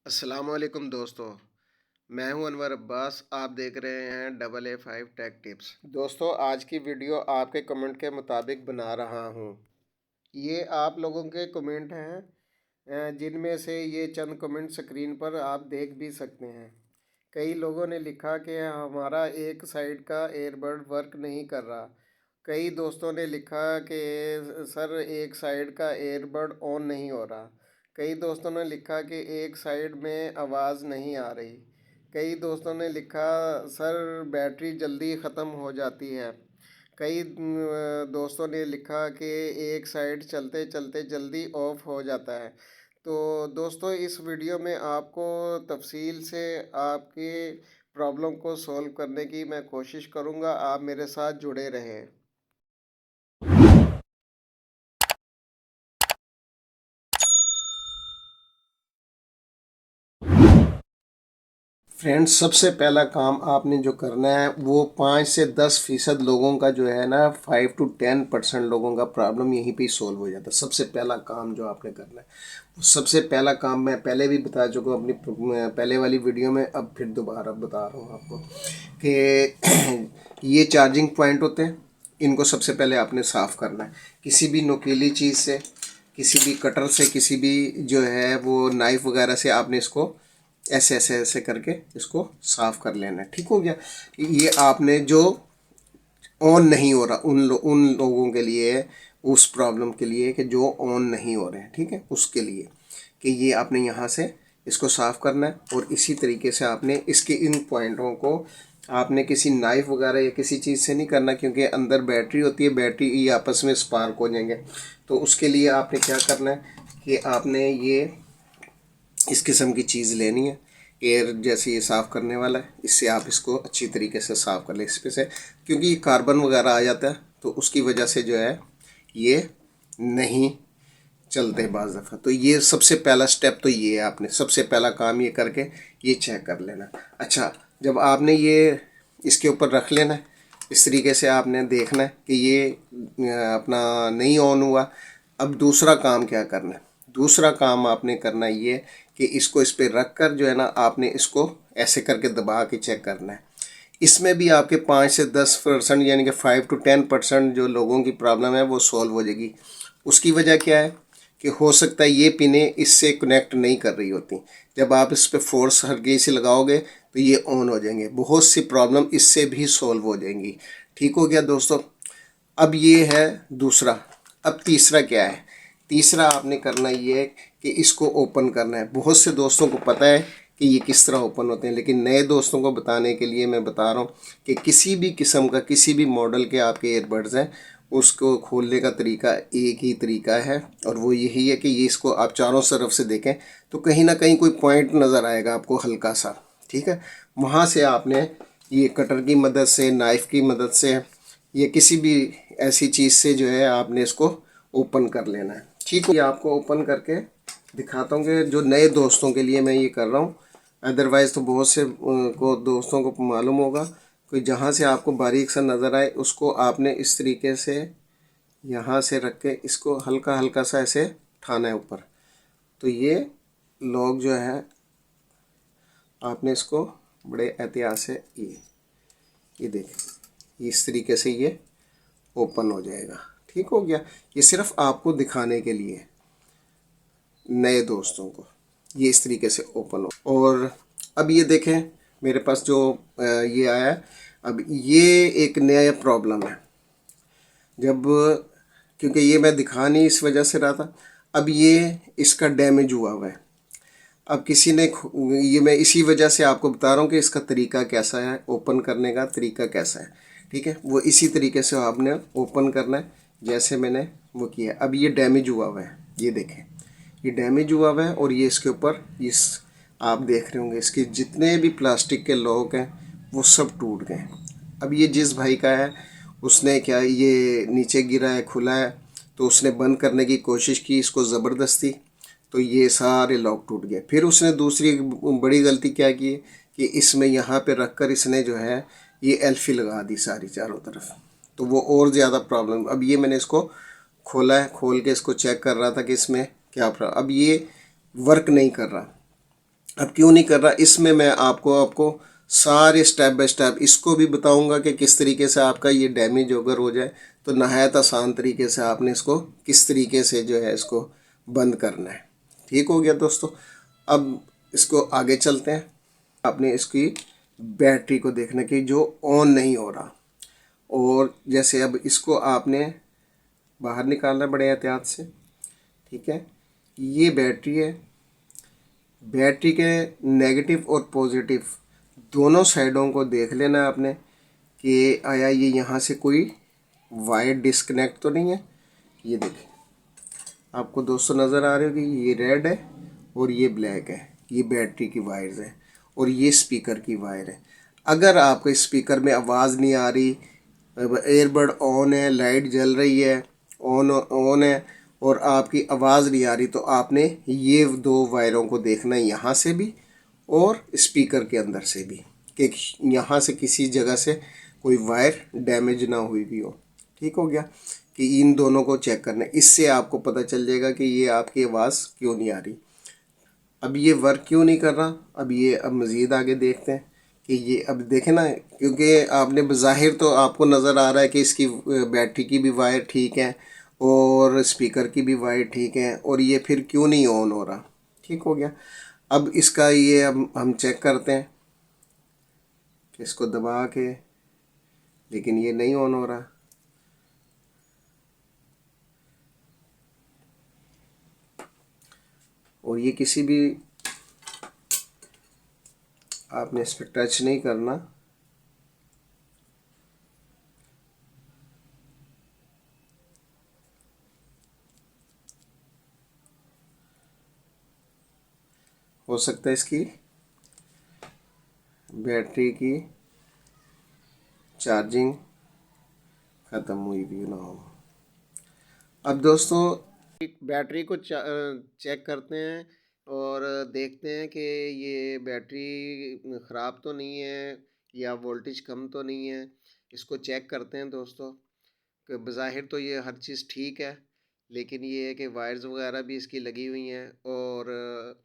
अस्सलामुअलैकुम दोस्तों। मैं हूं अनवर अब्बास। आप देख रहे हैं AA5 टेक टिप्स। दोस्तों, आज की वीडियो आपके कमेंट के मुताबिक बना रहा हूं। ये आप लोगों के कमेंट हैं, जिनमें से ये चंद कमेंट स्क्रीन पर आप देख भी सकते हैं। कई लोगों ने लिखा कि हमारा एक साइड का एयरबड वर्क नहीं कर रहा। कई दोस्तों ने लिखा कि सर एक साइड का एयरबड ऑन नहीं हो रहा। कई दोस्तों ने लिखा कि एक साइड में आवाज़ नहीं आ रही। कई दोस्तों ने लिखा सर बैटरी जल्दी ख़त्म हो जाती है। कई दोस्तों ने लिखा कि एक साइड चलते चलते जल्दी ऑफ हो जाता है। तो दोस्तों, इस वीडियो में आपको तफसील से आपकी प्रॉब्लम को सॉल्व करने की मैं कोशिश करूँगा। आप मेरे साथ जुड़े रहें। फ्रेंड्स, सबसे पहला काम आपने जो करना है वो 5 से 10% लोगों का जो है ना, 5 to 10% लोगों का प्रॉब्लम यहीं पे सॉल्व हो जाता है। सबसे पहला काम जो आपने करना है, सबसे पहला काम मैं पहले भी बता चुका हूँ अपनी पहले वाली वीडियो में, अब फिर दोबारा बता रहा हूँ आपको कि ये चार्जिंग पॉइंट होते हैं। इनको सबसे पहले आपने साफ़ करना है किसी भी नुकीली चीज़ से, किसी भी कटर से, किसी भी जो है वो नाइफ वगैरह से आपने इसको ऐसे ऐसे ऐसे करके इसको साफ़ कर लेना है। ठीक हो गया। ये आपने जो ऑन नहीं हो रहा उन लोगों के लिए, उस प्रॉब्लम के लिए कि जो ऑन नहीं हो रहे हैं, ठीक है, उसके लिए कि ये आपने यहाँ से इसको साफ़ करना है। और इसी तरीके से आपने इसके इन पॉइंटों को आपने किसी नाइफ वगैरह या किसी चीज़ से नहीं करना, क्योंकि अंदर बैटरी होती है, बैटरी ये आपस में स्पार्क हो जाएंगे। तो उसके लिए आपने क्या करना है कि आपने ये इस किस्म की चीज़ लेनी है, एयर जैसे ये साफ़ करने वाला है। इससे आप इसको अच्छी तरीके से साफ़ कर लें इस पे से, क्योंकि ये कार्बन वगैरह आ जाता है तो उसकी वजह से जो है ये नहीं चलते बाज़ दफ़ा। तो ये सबसे पहला स्टेप तो ये है, आपने सबसे पहला काम ये करके ये चेक कर लेना। अच्छा, जब आपने ये इसके ऊपर रख लेना है, इस तरीके से आपने देखना है कि ये अपना नहीं ऑन हुआ। अब दूसरा काम क्या करना है, दूसरा काम आपने करना ये कि इसको इस पर रख कर जो है ना, आपने इसको ऐसे करके दबा के चेक करना है। इसमें भी आपके 5 से 10% यानी कि 5 to 10% जो लोगों की प्रॉब्लम है वो सॉल्व हो जाएगी। उसकी वजह क्या है कि हो सकता है ये पिनें इससे कनेक्ट नहीं कर रही होती। जब आप इस पर फोर्स हल्की से लगाओगे तो ये ऑन हो जाएंगे। बहुत सी प्रॉब्लम इससे भी सॉल्व हो जाएंगी। ठीक हो गया दोस्तों। अब ये है दूसरा। अब तीसरा क्या है, तीसरा आपने करना ये है कि इसको ओपन करना है। बहुत से दोस्तों को पता है कि ये किस तरह ओपन होते हैं, लेकिन नए दोस्तों को बताने के लिए मैं बता रहा हूँ कि किसी भी किस्म का, किसी भी मॉडल के आपके एयरबड्स हैं, उसको खोलने का तरीका एक ही तरीका है, और वो यही है कि ये इसको आप चारों तरफ से देखें तो कहीं ना कहीं कोई पॉइंट नज़र आएगा आपको हल्का सा, ठीक है। वहाँ से आपने ये कटर की मदद से, नाइफ़ की मदद से, या किसी भी ऐसी चीज़ से जो है आपने इसको ओपन कर लेना है। ठीक है, ये आपको ओपन करके दिखाता हूँ कि जो नए दोस्तों के लिए मैं ये कर रहा हूँ। अदरवाइज़ तो बहुत से को दोस्तों को मालूम होगा। कोई जहाँ से आपको बारीक सा नज़र आए उसको आपने इस तरीके से यहाँ से रख के इसको हल्का हल्का सा ऐसे उठाना है ऊपर। तो ये लॉक जो है आपने इसको बड़े एहतियात से ये देखें, इस तरीके से ये ओपन हो जाएगा। ठीक हो गया। ये सिर्फ आपको दिखाने के लिए, नए दोस्तों को ये इस तरीके से ओपन हो। और अब ये देखें मेरे पास जो ये आया है, अब ये एक नया प्रॉब्लम है। जब, क्योंकि ये मैं दिखा नहीं इस वजह से रहा था, अब ये इसका डैमेज हुआ हुआ है। अब किसी ने, ये मैं इसी वजह से आपको बता रहा हूँ कि इसका तरीका कैसा है, ओपन करने का तरीका कैसा है। ठीक है, वो इसी तरीके से आपने ओपन करना है जैसे मैंने वो किया। अब ये डैमेज हुआ हुआ है, ये देखें ये डैमेज हुआ हुआ है, और ये इसके ऊपर इस आप देख रहे होंगे इसके जितने भी प्लास्टिक के लॉक हैं वो सब टूट गए। अब ये जिस भाई का है उसने क्या, ये नीचे गिरा है, खुला है, तो उसने बंद करने की कोशिश की इसको ज़बरदस्ती, तो ये सारे लॉक टूट गए। फिर उसने दूसरी बड़ी गलती क्या की कि इसमें यहाँ पे रख कर इसने जो है ये एल्फी लगा दी सारी चारों तरफ, तो वो और ज़्यादा प्रॉब्लम। अब ये मैंने इसको खोला है, खोल के इसको चेक कर रहा था कि इसमें क्या प्रॉब्लम। अब ये वर्क नहीं कर रहा। अब क्यों नहीं कर रहा, इसमें मैं आपको सारे स्टेप बाय स्टेप इसको भी बताऊंगा कि किस तरीके से आपका ये डैमेज अगर हो जाए तो नहायत आसान तरीके से आपने इसको किस तरीके से जो है इसको बंद करना है। ठीक हो गया दोस्तों। अब इसको आगे चलते हैं। आपने इसकी बैटरी को देखना कि जो ऑन नहीं हो रहा, और जैसे अब इसको आपने बाहर निकालना है बड़े एहतियात से। ठीक है, ये बैटरी है। बैटरी के नेगेटिव और पॉजिटिव दोनों साइडों को देख लेना है आपने कि आया ये यहाँ से कोई वायर डिस्कनेक्ट तो नहीं है। ये देखिए, आपको दोस्तों नज़र आ रही होगी, ये रेड है और ये ब्लैक है, ये बैटरी की वायर्स है और ये स्पीकर की वायर है। अगर आपके स्पीकर में आवाज़ नहीं आ रही, एयरबड ऑन है, लाइट जल रही है, ऑन ऑन है और आपकी आवाज़ नहीं आ रही, तो आपने ये दो वायरों को देखना है, यहाँ से भी और स्पीकर के अंदर से भी, कि यहाँ से किसी जगह से कोई वायर डैमेज ना हुई भी हो। ठीक हो गया, कि इन दोनों को चेक करना है। इससे आपको पता चल जाएगा कि ये आपकी आवाज़ क्यों नहीं आ रही। अब ये वर्क क्यों नहीं कर रहा, अब मज़ीद आगे देखते हैं कि ये अब देखें ना, क्योंकि आपने बज़ाहिर तो आपको नज़र आ रहा है कि इसकी बैटरी की भी वायर ठीक है और स्पीकर की भी वायर ठीक है, और ये फिर क्यों नहीं ऑन हो रहा। ठीक हो गया। अब इसका ये अब हम चेक करते हैं कि इसको दबा के, लेकिन ये नहीं ऑन हो रहा। और ये किसी भी, आपने इस पर टच नहीं करना। हो सकता है इसकी बैटरी की चार्जिंग ख़त्म हुई भी ना हो। अब दोस्तों बैटरी को चेक करते हैं और देखते हैं कि ये बैटरी ख़राब तो नहीं है या वोल्टेज कम तो नहीं है। इसको चेक करते हैं दोस्तों कि बज़ाहिर तो ये हर चीज़ ठीक है, लेकिन ये है कि वायर्स वगैरह भी इसकी लगी हुई हैं और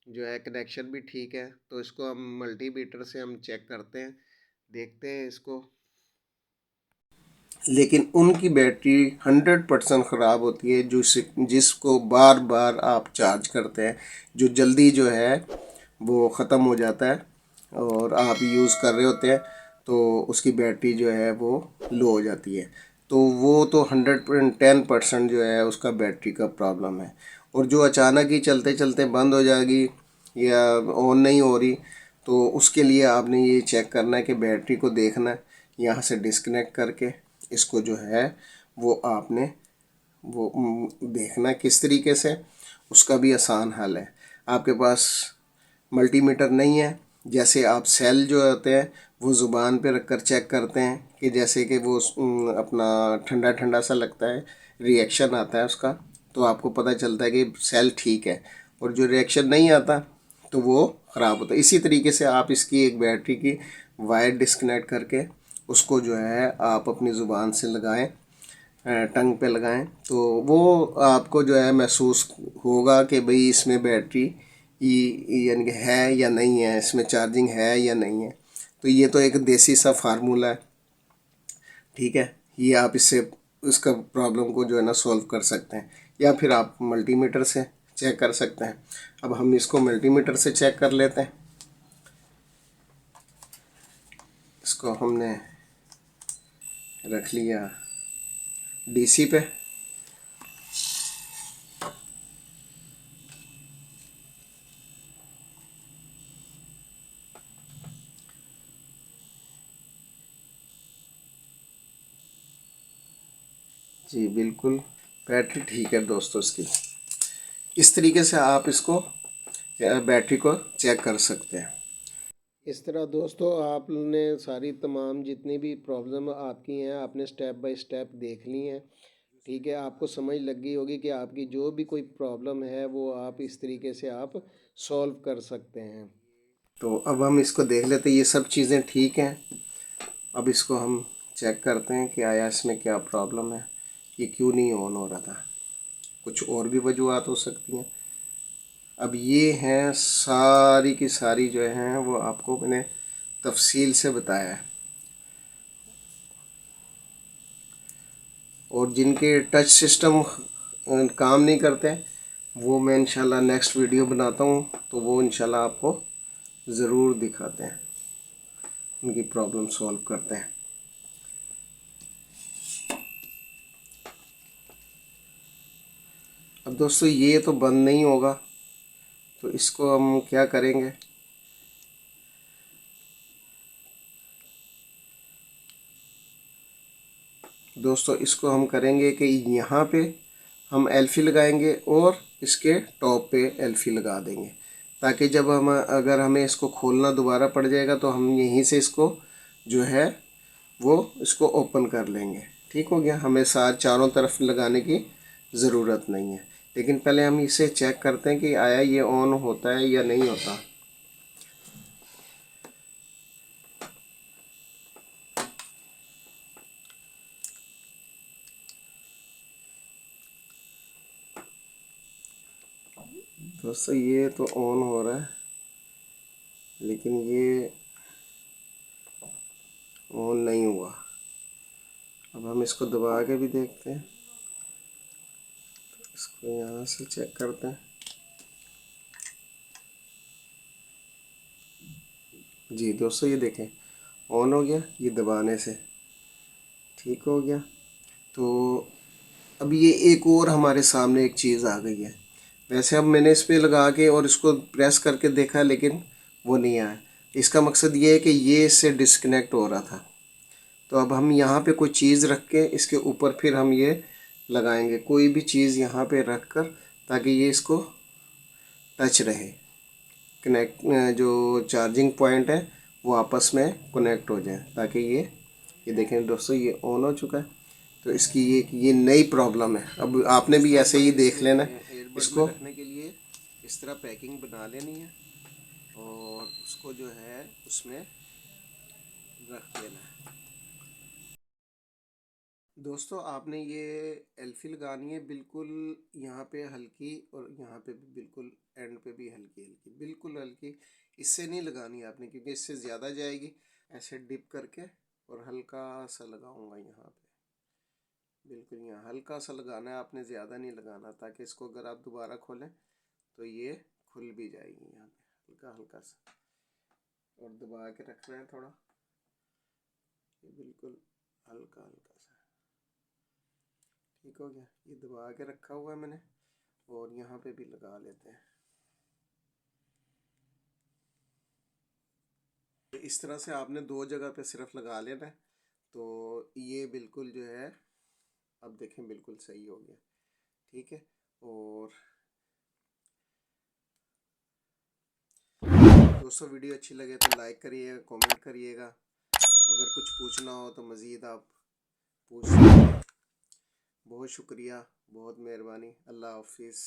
जो है कनेक्शन भी ठीक है। तो इसको हम मल्टीमीटर से हम चेक करते हैं, देखते हैं इसको। लेकिन उनकी बैटरी 100% ख़राब होती है, जिसको बार बार आप चार्ज करते हैं, जो जल्दी जो है वो ख़त्म हो जाता है और आप यूज़ कर रहे होते हैं तो उसकी बैटरी जो है वो लो हो जाती है। तो वो तो 110% जो है उसका बैटरी का प्रॉब्लम है। और जो अचानक ही चलते चलते बंद हो जाएगी या ऑन नहीं हो रही, तो उसके लिए आपने ये चेक करना है कि बैटरी को देखना है, यहाँ से डिस्कनेक्ट करके इसको जो है वो आपने वो देखना है किस तरीके से। उसका भी आसान हल है। आपके पास मल्टीमीटर नहीं है, जैसे आप सेल जो होते हैं वो ज़ुबान पे रख कर चेक करते हैं कि जैसे कि वो अपना ठंडा ठंडा सा लगता है, रिएक्शन आता है उसका, तो आपको पता चलता है कि सेल ठीक है। और जो रिएक्शन नहीं आता तो वो ख़राब होता है। इसी तरीके से आप इसकी एक बैटरी की वायर डिस्कनेक्ट करके उसको जो है आप अपनी ज़ुबान से लगाएं, टंग पे लगाएं, तो वो आपको जो है महसूस होगा कि भाई इसमें बैटरी यानी कि है या नहीं है, इसमें चार्जिंग है या नहीं है। तो ये तो एक देसी सा फार्मूला है। ठीक है, ये आप इससे इसका प्रॉब्लम को जो है ना सॉल्व कर सकते हैं, या फिर आप मल्टीमीटर से चेक कर सकते हैं। अब हम इसको मल्टीमीटर से चेक कर लेते हैं। इसको हमने रख लिया डीसी पे। जी बिल्कुल, बैटरी ठीक है दोस्तों इसकी। इस तरीके से आप इसको बैटरी को चेक कर सकते हैं। इस तरह दोस्तों आपने सारी तमाम जितनी भी प्रॉब्लम आपकी हैं आपने स्टेप बाय स्टेप देख ली हैं। ठीक है, आपको समझ लग गई होगी कि आपकी जो भी कोई प्रॉब्लम है वो आप इस तरीके से आप सॉल्व कर सकते हैं। तो अब हम इसको देख लेते हैं, ये सब चीज़ें ठीक हैं। अब इसको हम चेक करते हैं कि आया इसमें क्या प्रॉब्लम है, ये क्यों नहीं ऑन हो रहा था। कुछ और भी वजूहत हो सकती हैं। अब ये हैं सारी की सारी जो हैं वो आपको मैंने तफसील से बताया है। और जिनके टच सिस्टम काम नहीं करते वो मैं इंशाल्लाह नेक्स्ट वीडियो बनाता हूँ, तो वो इंशाल्लाह आपको ज़रूर दिखाते हैं, उनकी प्रॉब्लम सॉल्व करते हैं। अब दोस्तों ये तो बंद नहीं होगा, तो इसको हम क्या करेंगे, दोस्तों इसको हम करेंगे कि यहाँ पे हम एल्फी लगाएंगे और इसके टॉप पे एल्फी लगा देंगे, ताकि जब हम अगर हमें इसको खोलना दोबारा पड़ जाएगा तो हम यहीं से इसको जो है वो इसको ओपन कर लेंगे। ठीक हो गया, हमें चारों तरफ लगाने की ज़रूरत नहीं है। लेकिन पहले हम इसे चेक करते हैं कि आया ये ऑन होता है या नहीं होता। दोस्तों ये तो ऑन हो रहा है, लेकिन ये ऑन नहीं हुआ। अब हम इसको दबा के भी देखते हैं, इसको यहाँ से चेक करते हैं। जी दोस्तों ये देखें ऑन हो गया, ये दबाने से ठीक हो गया। तो अब ये एक और हमारे सामने एक चीज़ आ गई है। वैसे अब मैंने इस पे लगा के और इसको प्रेस करके देखा, लेकिन वो नहीं आया। इसका मकसद ये है कि ये इससे डिस्कनेक्ट हो रहा था। तो अब हम यहाँ पे कोई चीज़ रख के इसके ऊपर फिर हम ये लगाएंगे, कोई भी चीज़ यहाँ पे रख कर, ताकि ये इसको टच रहे, कनेक्ट जो चार्जिंग पॉइंट है वो आपस में कनेक्ट हो जाए, ताकि ये देखें दोस्तों ये ऑन हो चुका है। तो इसकी ये नई प्रॉब्लम है। अब आपने भी ऐसे ही देख लेना है, इसको रखने के लिए इस तरह पैकिंग बना लेनी है और उसको जो है उसमें रख देना है। दोस्तों आपने ये एल्फी लगानी है बिल्कुल यहाँ पे हल्की, और यहाँ पे भी बिल्कुल एंड पे भी हल्की हल्की, बिल्कुल हल्की। इससे नहीं लगानी आपने, क्योंकि इससे ज़्यादा जाएगी। ऐसे डिप करके और हल्का सा लगाऊंगा यहाँ पे, बिल्कुल यहाँ हल्का सा लगाना है आपने, ज़्यादा नहीं लगाना, ताकि इसको अगर आप दोबारा खोलें तो ये खुल भी जाएगी। यहाँ पे हल्का हल्का सा और दबा के रखना है थोड़ा, ये बिल्कुल हल्का हल्का सा। ठीक हो गया, ये दबा के रखा हुआ है मैंने, और यहाँ पे भी लगा लेते हैं। तो इस तरह से आपने दो जगह पे सिर्फ लगा लेना है, तो ये बिल्कुल जो है अब देखें बिल्कुल सही हो गया। ठीक है, और दोस्तों वीडियो अच्छी लगे तो लाइक करिएगा, कमेंट करिएगा। अगर कुछ पूछना हो तो मज़ीद आप पूछ सकते हैं। बहुत शुक्रिया, बहुत मेहरबानी। अल्लाह हाफिज़।